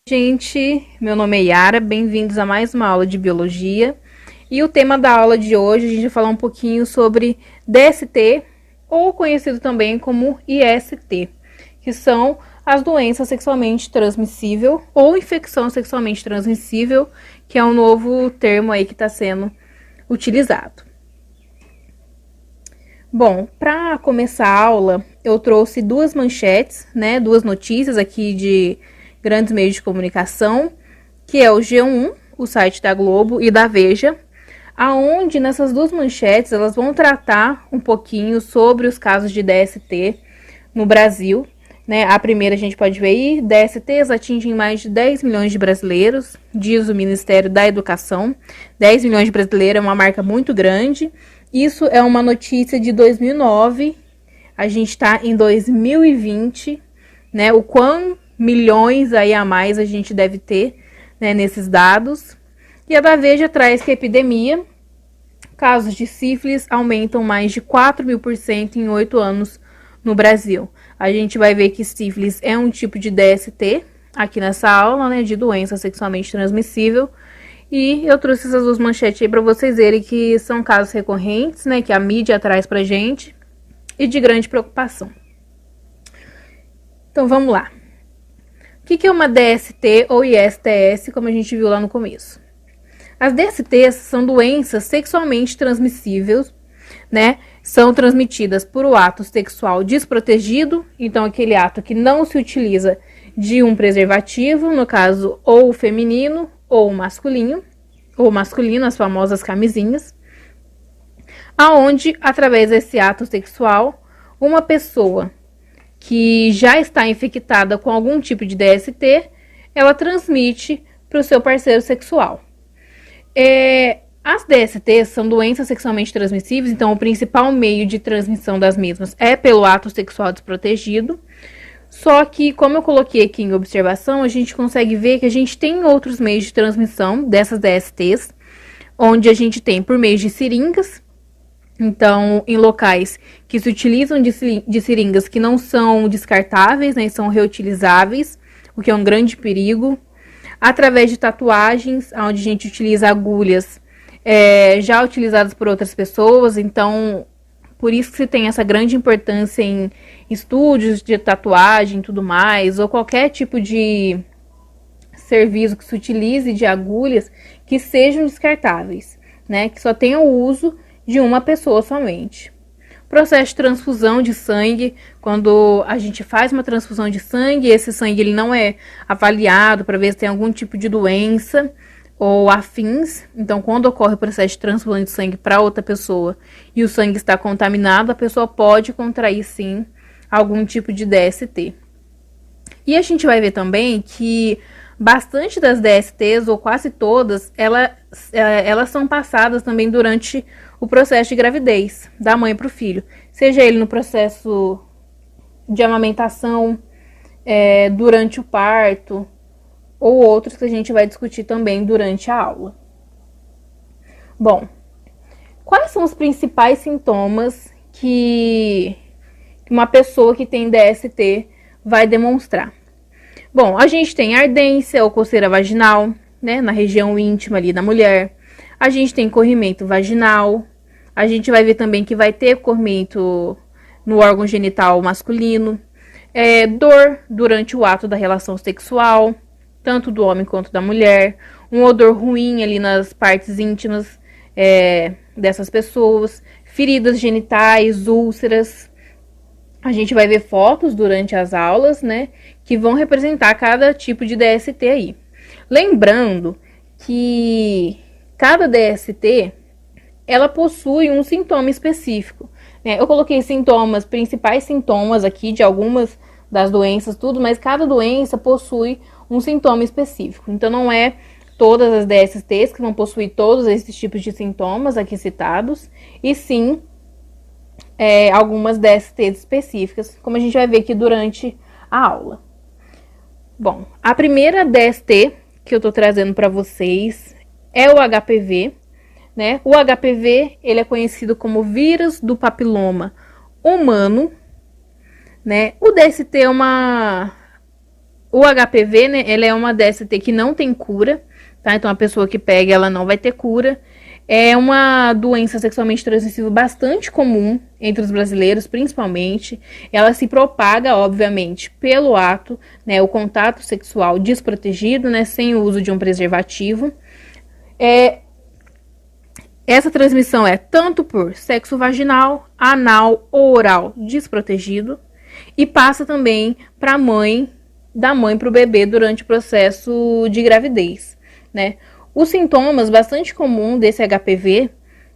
Gente, meu nome é Yara, bem-vindos a mais uma aula de biologia. E o tema da aula de hoje, a gente vai falar um pouquinho sobre DST, ou conhecido também como IST, que são as doenças sexualmente transmissíveis ou infecção sexualmente transmissível, que é um novo termo aí que está sendo utilizado. Bom, para começar a aula, eu trouxe duas manchetes, né, duas notícias aqui de grandes meios de comunicação, que é o G1, o site da Globo, e da Veja, aonde nessas duas manchetes elas vão tratar um pouquinho sobre os casos de DST no Brasil. Né? A primeira a gente pode ver aí, DSTs atingem mais de 10 milhões de brasileiros, diz o Ministério da Educação. 10 milhões de brasileiros é uma marca muito grande. Isso é uma notícia de 2009, a gente está em 2020, né? O quão milhões aí a mais a gente deve ter, né, nesses dados. E a da Veja traz que a epidemia, casos de sífilis aumentam mais de 4.000% em 8 anos no Brasil. A gente vai ver que sífilis é um tipo de DST aqui nessa aula, né, de doença sexualmente transmissível. E eu trouxe essas duas manchetes aí para vocês verem que são casos recorrentes, né, que a mídia traz pra gente e de grande preocupação. Então vamos lá. O que é uma DST ou ISTS, como a gente viu lá no começo? As DSTs são doenças sexualmente transmissíveis, né? São transmitidas por um ato sexual desprotegido, então aquele ato que não se utiliza de um preservativo, no caso ou feminino ou masculino, as famosas camisinhas, aonde através desse ato sexual, uma pessoa que já está infectada com algum tipo de DST, ela transmite para o seu parceiro sexual. As DSTs são doenças sexualmente transmissíveis, então o principal meio de transmissão das mesmas é pelo ato sexual desprotegido. Só que, como eu coloquei aqui em observação, a gente consegue ver que a gente tem outros meios de transmissão dessas DSTs, onde a gente tem por meio de seringas. Então, em locais que se utilizam de seringas que não são descartáveis, né, são reutilizáveis, o que é um grande perigo. Através de tatuagens, onde a gente utiliza agulhas já utilizadas por outras pessoas. Então, por isso que se tem essa grande importância em estúdios de tatuagem e tudo mais, ou qualquer tipo de serviço que se utilize de agulhas que sejam descartáveis, né, que só tenham o uso de uma pessoa somente. Processo de transfusão de sangue, quando a gente faz uma transfusão de sangue, esse sangue ele não é avaliado para ver se tem algum tipo de doença ou afins. Então, quando ocorre o processo de transfusão de sangue para outra pessoa e o sangue está contaminado, a pessoa pode contrair sim algum tipo de DST. E a gente vai ver também que bastante das DSTs, ou quase todas, elas são passadas também durante o processo de gravidez da mãe para o filho. Seja ele no processo de amamentação, durante o parto, ou outros que a gente vai discutir também durante a aula. Bom, quais são os principais sintomas que uma pessoa que tem DST vai demonstrar? Bom, a gente tem ardência ou coceira vaginal, né, na região íntima ali da mulher. A gente tem corrimento vaginal. A gente vai ver também que vai ter corrimento no órgão genital masculino. Dor durante o ato da relação sexual, tanto do homem quanto da mulher. Um odor ruim ali nas partes íntimas dessas pessoas. Feridas genitais, úlceras. A gente vai ver fotos durante as aulas, né, que vão representar cada tipo de DST aí. Lembrando que cada DST, ela possui um sintoma específico, né? Eu coloquei sintomas, principais sintomas aqui de algumas das doenças, tudo, mas cada doença possui um sintoma específico. Então, não é todas as DSTs que vão possuir todos esses tipos de sintomas aqui citados, e sim algumas DSTs específicas, como a gente vai ver aqui durante a aula. Bom, a primeira DST que eu tô trazendo para vocês é o HPV, né? O HPV, ele é conhecido como vírus do papiloma humano, né? O DST é O HPV, né, ela é uma DST que não tem cura, tá? Então a pessoa que pega, ela não vai ter cura. É uma doença sexualmente transmissível bastante comum entre os brasileiros, principalmente. Ela se propaga, obviamente, pelo ato, né, o contato sexual desprotegido, né, sem o uso de um preservativo. Essa transmissão é tanto por sexo vaginal, anal ou oral desprotegido e passa também para a mãe, da mãe para o bebê durante o processo de gravidez, né? Os sintomas bastante comuns desse HPV,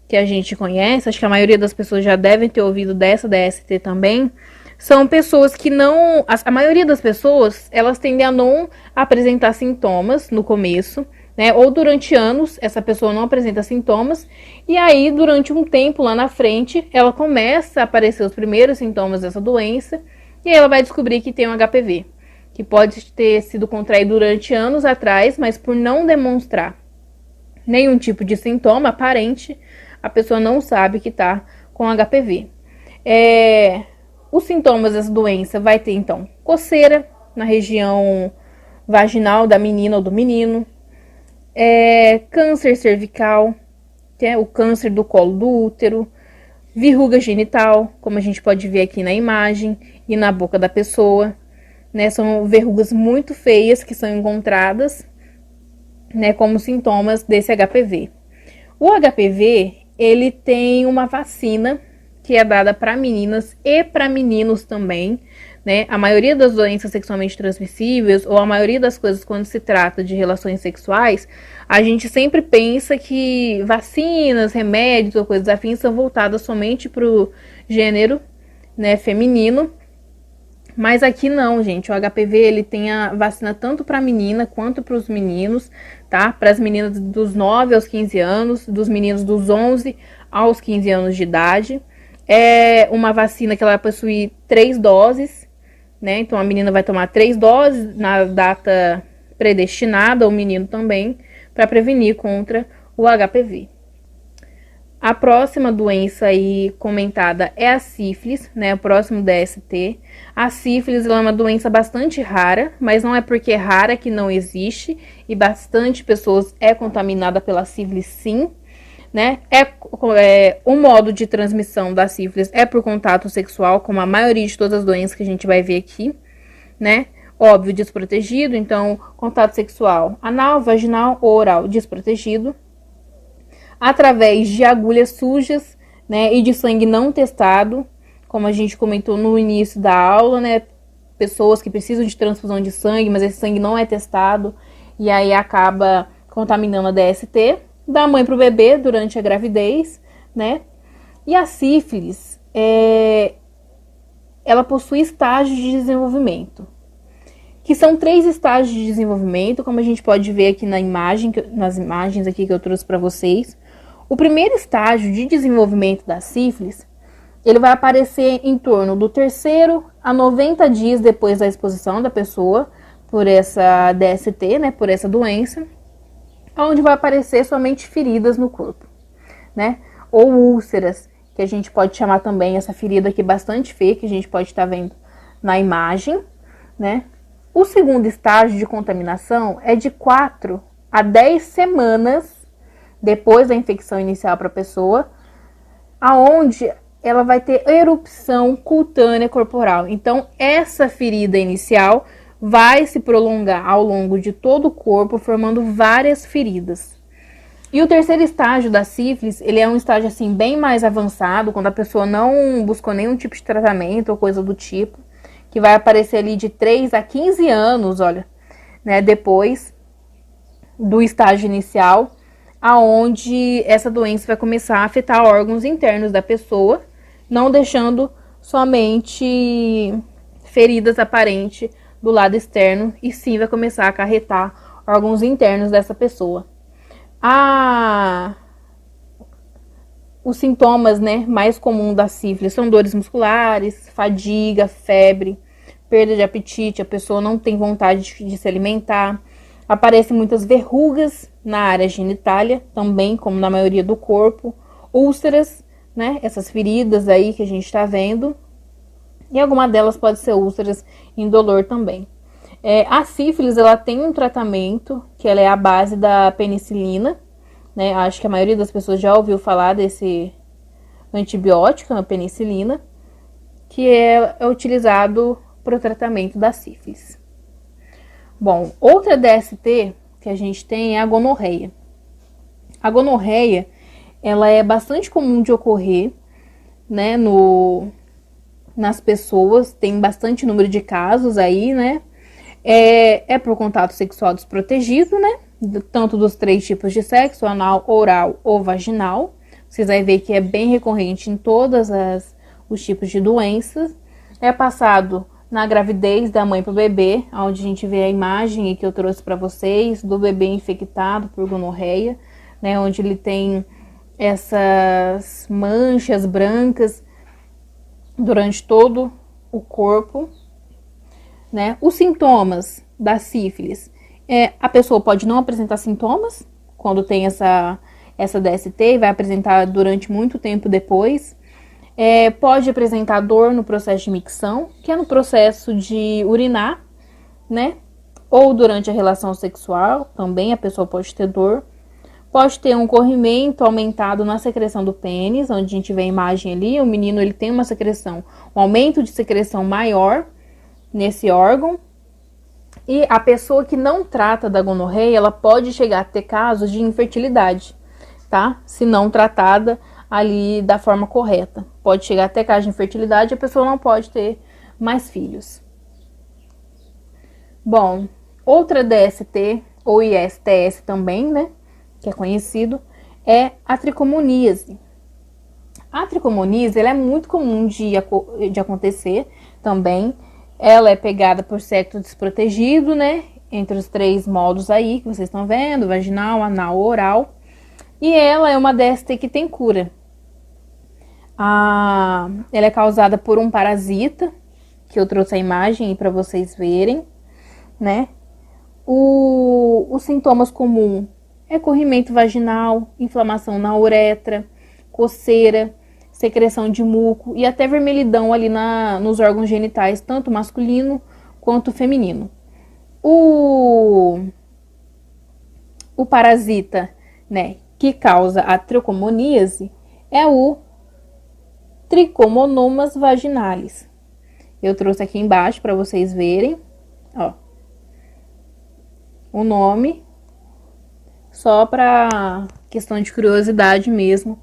que a gente conhece, acho que a maioria das pessoas já devem ter ouvido dessa DST também, são pessoas que não... A maioria das pessoas, elas tendem a não apresentar sintomas no começo, né? Ou durante anos, essa pessoa não apresenta sintomas, e aí, durante um tempo lá na frente, ela começa a aparecer os primeiros sintomas dessa doença, e aí ela vai descobrir que tem um HPV, que pode ter sido contraído durante anos atrás, mas por não demonstrar nenhum tipo de sintoma aparente, a pessoa não sabe que está com HPV. Os sintomas dessa doença vai ter, então, coceira na região vaginal da menina ou do menino, câncer cervical, que é o câncer do colo do útero, verruga genital, como a gente pode ver aqui na imagem, e na boca da pessoa, né? São verrugas muito feias que são encontradas, né, como sintomas desse HPV. O HPV, ele tem uma vacina que é dada para meninas e para meninos também, né? A maioria das doenças sexualmente transmissíveis, ou a maioria das coisas quando se trata de relações sexuais, a gente sempre pensa que vacinas, remédios ou coisas afins são voltadas somente para o gênero, né, feminino. Mas aqui não, gente. O HPV, ele tem a vacina tanto para a menina quanto para os meninos, tá? Para as meninas dos 9 aos 15 anos, dos meninos dos 11 aos 15 anos de idade. É uma vacina que ela possui 3 doses, né? Então a menina vai tomar 3 doses na data predestinada, o menino também, para prevenir contra o HPV. A próxima doença aí comentada é a sífilis, né? O próximo DST. A sífilis é uma doença bastante rara, mas não é porque é rara que não existe, e bastante pessoas é contaminada pela sífilis, sim, né? O modo de transmissão da sífilis é por contato sexual, como a maioria de todas as doenças que a gente vai ver aqui, né? Óbvio, desprotegido, então contato sexual anal, vaginal ou oral desprotegido, através de agulhas sujas, né, e de sangue não testado, como a gente comentou no início da aula, né, pessoas que precisam de transfusão de sangue, mas esse sangue não é testado, e aí acaba contaminando a DST, da mãe para o bebê durante a gravidez, né, e a sífilis, ela possui estágios de desenvolvimento, que são 3 estágios de desenvolvimento, como a gente pode ver aqui na imagem, nas imagens aqui que eu trouxe para vocês. O primeiro estágio de desenvolvimento da sífilis, ele vai aparecer em torno do 3º a 90 dias depois da exposição da pessoa por essa DST, né, por essa doença, onde vai aparecer somente feridas no corpo, né, ou úlceras, que a gente pode chamar também essa ferida aqui bastante feia, que a gente pode estar vendo na imagem, né. O segundo estágio de contaminação é de 4 a 10 semanas depois da infecção inicial para a pessoa, aonde ela vai ter erupção cutânea corporal. Então, essa ferida inicial vai se prolongar ao longo de todo o corpo, formando várias feridas. E o terceiro estágio da sífilis, ele é um estágio assim bem mais avançado, quando a pessoa não buscou nenhum tipo de tratamento ou coisa do tipo, que vai aparecer ali de 3 a 15 anos, olha, né, depois do estágio inicial, aonde essa doença vai começar a afetar órgãos internos da pessoa, não deixando somente feridas aparentes do lado externo, e sim vai começar a acarretar órgãos internos dessa pessoa. Os sintomas, né, mais comuns da sífilis são dores musculares, fadiga, febre, perda de apetite, a pessoa não tem vontade de se alimentar. Aparecem muitas verrugas na área genitália, também, como na maioria do corpo. Úlceras, né? Essas feridas aí que a gente tá vendo. E alguma delas pode ser úlceras indolor também. A sífilis, ela tem um tratamento, que ela é a base da penicilina, né? Acho que a maioria das pessoas já ouviu falar desse antibiótico, a penicilina, que é utilizado para o tratamento da sífilis. Bom, outra DST que a gente tem é a gonorreia. A gonorreia, ela é bastante comum de ocorrer, né, nas pessoas, tem bastante número de casos aí, né? É por contato sexual desprotegido, né? Tanto dos 3 tipos de sexo, anal, oral ou vaginal. Vocês vão ver que é bem recorrente em todos os tipos de doenças. É passado na gravidez da mãe para o bebê, onde a gente vê a imagem que eu trouxe para vocês do bebê infectado por gonorreia, né? Onde ele tem essas manchas brancas durante todo o corpo, né? Os sintomas da sífilis, a pessoa pode não apresentar sintomas quando tem essa DST e vai apresentar durante muito tempo depois. Pode apresentar dor no processo de micção, que é no processo de urinar, né? Ou durante a relação sexual, também a pessoa pode ter dor. Pode ter um corrimento aumentado na secreção do pênis, onde a gente vê a imagem ali, o menino ele tem uma secreção, um aumento de secreção maior nesse órgão. E a pessoa que não trata da gonorreia, ela pode chegar a ter casos de infertilidade, tá? Se não tratada ali da forma correta. Pode chegar até casos de infertilidade e a pessoa não pode ter mais filhos. Bom, outra DST, ou ISTS também, né? Que é conhecido, é a tricomoníase. A tricomoníase, ela é muito comum de acontecer também. Ela é pegada por sexo desprotegido, né? Entre os 3 modos aí que vocês estão vendo, vaginal, anal, oral. E ela é uma DST que tem cura. Ela é causada por um parasita, que eu trouxe a imagem aí para vocês verem, né? Os sintomas comuns é corrimento vaginal, inflamação na uretra, coceira, secreção de muco e até vermelhidão ali nos órgãos genitais, tanto masculino quanto feminino. O parasita, né, que causa a tricomoníase é o Trichomonas vaginalis. Eu trouxe aqui embaixo para vocês verem, ó, o nome, só para questão de curiosidade mesmo.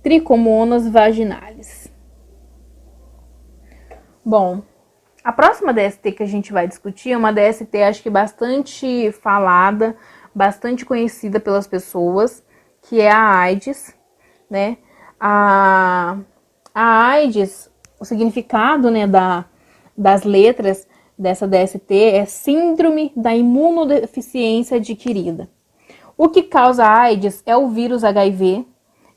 Trichomonas vaginalis. Bom, a próxima DST que a gente vai discutir é uma DST, acho que bastante falada, bastante conhecida pelas pessoas, que é a AIDS, né? A AIDS, o significado, né, das letras dessa DST é Síndrome da Imunodeficiência Adquirida. O que causa a AIDS é o vírus HIV,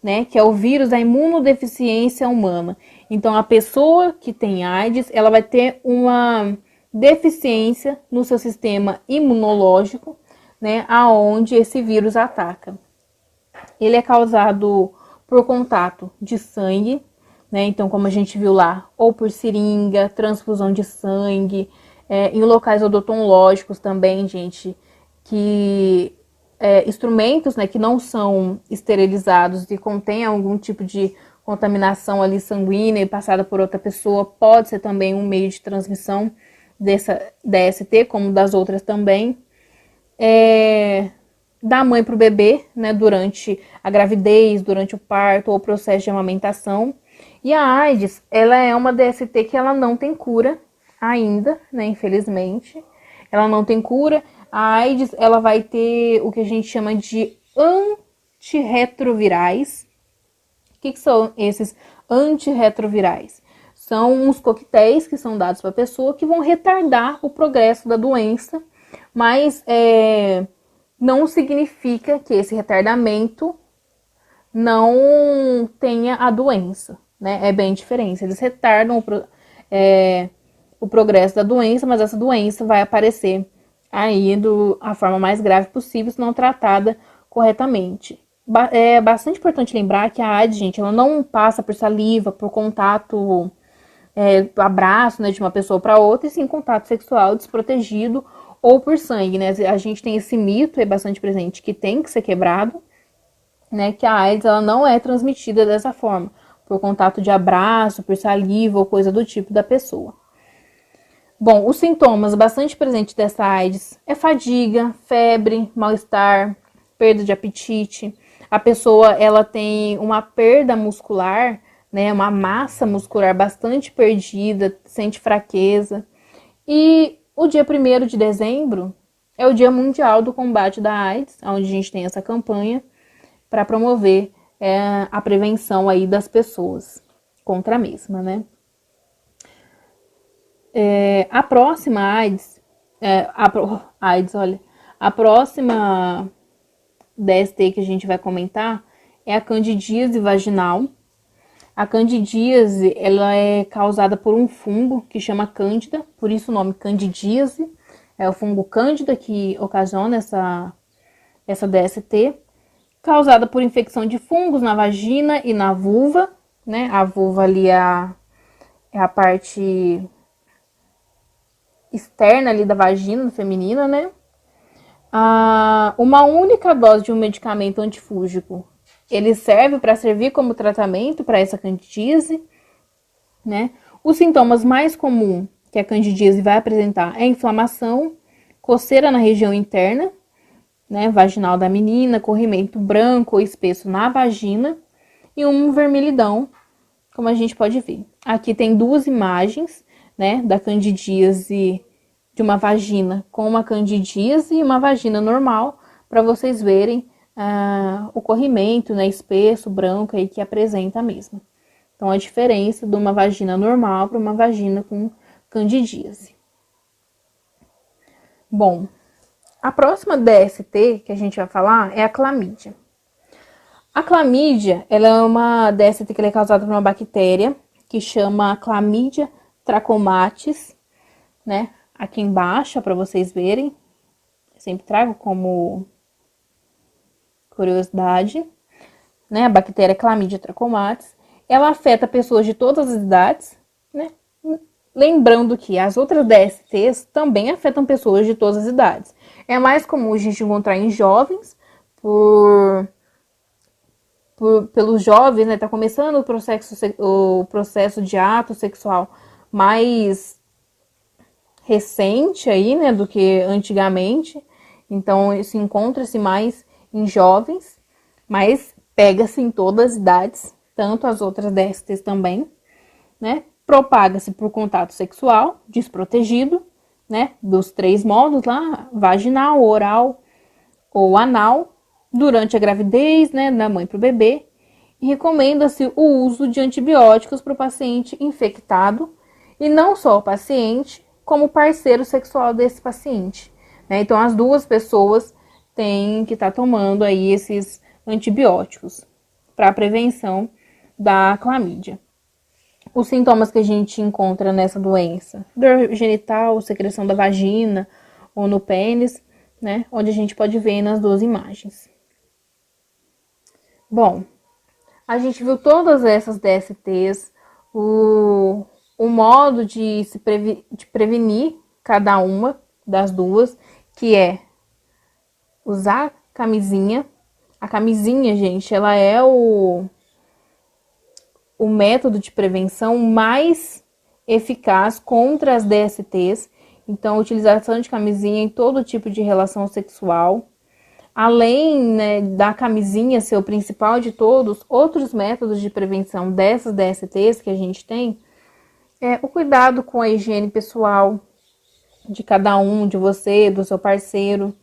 né, que é o vírus da imunodeficiência humana. Então, a pessoa que tem AIDS, ela vai ter uma deficiência no seu sistema imunológico, né, aonde esse vírus ataca. Ele é causado por contato de sangue, né, então, como a gente viu lá, ou por seringa, transfusão de sangue, em locais odontológicos também, gente, que instrumentos, né, que não são esterilizados e contêm algum tipo de contaminação ali sanguínea e passada por outra pessoa, pode ser também um meio de transmissão dessa DST, como das outras também. Da mãe para o bebê, né, durante a gravidez, durante o parto ou o processo de amamentação. E a AIDS, ela é uma DST que ela não tem cura ainda, né, infelizmente. Ela não tem cura. A AIDS, ela vai ter o que a gente chama de antirretrovirais. O que são esses antirretrovirais? São uns coquetéis que são dados para a pessoa que vão retardar o progresso da doença, mas não significa que esse retardamento não tenha a doença, né? É bem diferente. Eles retardam o progresso da doença, mas essa doença vai aparecer aí a forma mais grave possível, se não tratada corretamente. É bastante importante lembrar que a AIDS, gente, ela não passa por saliva, por contato abraço, né, de uma pessoa para outra, e sim contato sexual desprotegido ou por sangue, né? A gente tem esse mito, é bastante presente, que tem que ser quebrado, né? Que a AIDS ela não é transmitida dessa forma, por contato de abraço, por saliva ou coisa do tipo da pessoa. Bom, os sintomas bastante presentes dessa AIDS é fadiga, febre, mal-estar, perda de apetite. A pessoa ela tem uma perda muscular, né, uma massa muscular bastante perdida, sente fraqueza. E o dia 1º de dezembro é o Dia Mundial do Combate da AIDS, onde a gente tem essa campanha para promover a prevenção aí das pessoas contra a mesma, né? A próxima AIDS, a próxima DST que a gente vai comentar é a candidíase vaginal. A candidíase, ela é causada por um fungo que chama cândida, por isso o nome candidíase. É o fungo cândida que ocasiona essa DST, causada por infecção de fungos na vagina e na vulva, né? A vulva ali é a parte externa ali da vagina feminina, né? Uma única dose de um medicamento antifúngico, ele serve para servir como tratamento para essa candidíase, né? Os sintomas mais comuns que a candidíase vai apresentar é inflamação, coceira na região interna, né, vaginal da menina, corrimento branco ou espesso na vagina e um vermelhidão, como a gente pode ver. Aqui tem 2 imagens, né, da candidíase de uma vagina com uma candidíase e uma vagina normal, para vocês verem o corrimento, né, espesso, branco aí que apresenta a mesma. Então, a diferença de uma vagina normal para uma vagina com candidíase. Bom, a próxima DST que a gente vai falar é a clamídia. A clamídia, ela é uma DST que é causada por uma bactéria que chama Chlamydia trachomatis, né? Aqui embaixo, para vocês verem. Eu sempre trago como curiosidade, né? A bactéria Chlamydia trachomatis. Ela afeta pessoas de todas as idades, né? Lembrando que as outras DSTs também afetam pessoas de todas as idades. É mais comum a gente encontrar em jovens, pelos jovens, né? Tá começando o processo de ato sexual mais recente aí, né? Do que antigamente. Então, se encontra-se mais em jovens, mas pega-se em todas as idades, tanto as outras DSTs também, né? Propaga-se por contato sexual desprotegido, né? Dos 3 modos lá, vaginal, oral ou anal, durante a gravidez, né? Da mãe para o bebê. E recomenda-se o uso de antibióticos para o paciente infectado, e não só o paciente, como o parceiro sexual desse paciente, né? Então, as 2 pessoas têm que estar tomando aí esses antibióticos para a prevenção da clamídia. Os sintomas que a gente encontra nessa doença: dor genital, secreção da vagina ou no pênis, né? Onde a gente pode ver nas 2 imagens. Bom, a gente viu todas essas DSTs, o modo de prevenir cada uma das 2, que é usar camisinha. A camisinha, gente, ela é o método de prevenção mais eficaz contra as DSTs. Então, a utilização de camisinha em todo tipo de relação sexual. Além, né, da camisinha ser o principal de todos, outros métodos de prevenção dessas DSTs que a gente tem é o cuidado com a higiene pessoal de cada um, de você, do seu parceiro.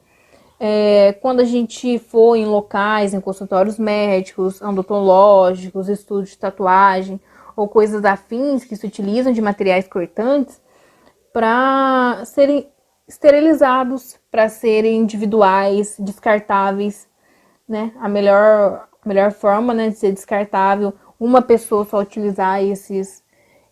Quando a gente for em locais, em consultórios médicos, odontológicos, estúdios de tatuagem ou coisas afins que se utilizam de materiais cortantes, para serem esterilizados, para serem individuais, descartáveis, né? A melhor forma, né, de ser descartável, uma pessoa só utilizar esses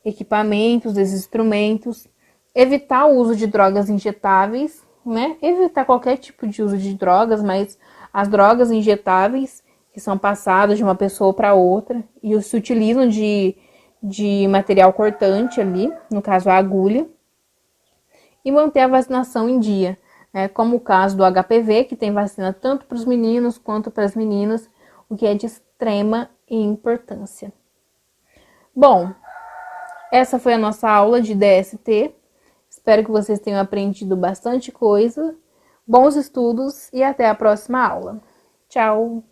equipamentos, esses instrumentos. Evitar o uso de drogas injetáveis, né? Evitar qualquer tipo de uso de drogas, mas as drogas injetáveis que são passadas de uma pessoa para outra e se utilizam de de material cortante ali, no caso a agulha, e manter a vacinação em dia, né? Como o caso do HPV, que tem vacina tanto para os meninos quanto para as meninas, o que é de extrema importância. Bom, essa foi a nossa aula de DST. Espero que vocês tenham aprendido bastante coisa. Bons estudos e até a próxima aula. Tchau!